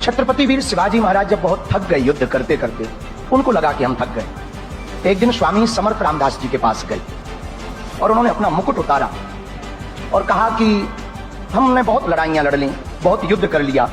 छत्रपति वीर शिवाजी महाराज जब बहुत थक गए युद्ध करते करते, उनको लगा कि हम थक गए। एक दिन स्वामी समर्थ रामदास जी के पास गए और उन्होंने अपना मुकुट उतारा और कहा कि हमने बहुत लड़ाइयां लड़ ली, बहुत युद्ध कर लिया,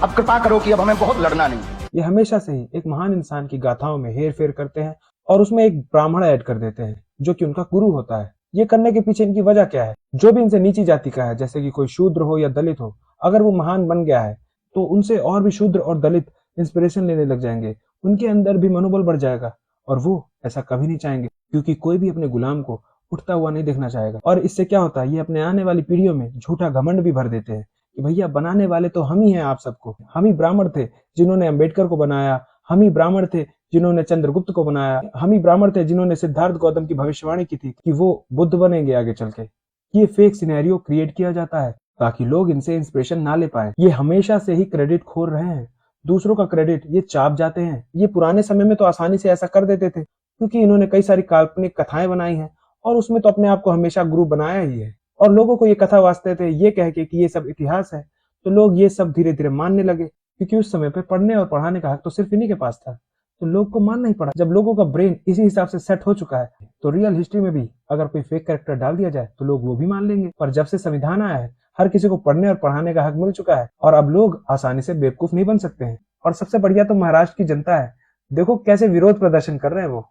अब कृपा करो कि अब हमें बहुत लड़ना नहीं। ये हमेशा से ही एक महान इंसान की गाथाओं में हेर फेर करते हैं और उसमें एक ब्राह्मण ऐड कर देते हैं जो कि उनका गुरु होता है। ये करने के पीछे इनकी वजह क्या है? जो भी इनसे नीची जाति का है, जैसे कि कोई शूद्र हो या दलित हो, अगर वो महान बन गया है तो उनसे और भी शूद्र और दलित इंस्पिरेशन लेने लग जाएंगे, उनके अंदर भी मनोबल बढ़ जाएगा और वो ऐसा कभी नहीं चाहेंगे, क्योंकि कोई भी अपने गुलाम को उठता हुआ नहीं देखना चाहेगा। और इससे क्या होता है, ये अपने आने वाली पीढ़ियों में झूठा घमंड भी भर देते हैं कि भैया बनाने वाले तो हम ही हैं, आप सबको। हम ही ब्राह्मण थे जिन्होंने अंबेडकर को बनाया, हम ही ब्राह्मण थे जिन्होंने चंद्रगुप्त को बनाया, हम ही ब्राह्मण थे जिन्होंने सिद्धार्थ गौतम की भविष्यवाणी की थी कि वो बुद्ध बनेंगे आगे चल के। ये फेक सिनेरियो क्रिएट किया जाता है ताकि लोग इनसे इंस्पिरेशन ना ले पाए। ये हमेशा से ही क्रेडिट खोर रहे हैं, दूसरों का क्रेडिट ये चाप जाते हैं। ये पुराने समय में तो आसानी से ऐसा कर देते थे क्योंकि इन्होंने कई सारी काल्पनिक कथाएं बनाई हैं और उसमें तो अपने आप को हमेशा गुरु बनाया ही है और लोगों को ये कथा वास्ते थे ये कह के कि ये सब इतिहास है, तो लोग ये सब धीरे धीरे मानने लगे क्योंकि उस समय पे पढ़ने और पढ़ाने का हक तो सिर्फ इन्हीं के पास था, तो लोग को मानना ही पड़ा। जब लोगों का ब्रेन इसी हिसाब से सेट हो चुका है तो रियल हिस्ट्री में भी अगर कोई फेक कैरेक्टर डाल दिया जाए तो लोग वो भी मान लेंगे। पर जब से संविधान आया है, हर किसी को पढ़ने और पढ़ाने का हक मिल चुका है और अब लोग आसानी से बेवकूफ नहीं बन सकते हैं। और सबसे बढ़िया तो महाराष्ट्र की जनता है, देखो कैसे विरोध प्रदर्शन कर रहे हैं वो।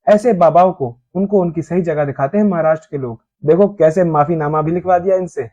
ऐसे बाबाओं को उनको उनकी सही जगह दिखाते हैं महाराष्ट्र के लोग। देखो कैसे माफीनामा भी लिखवा दिया इनसे।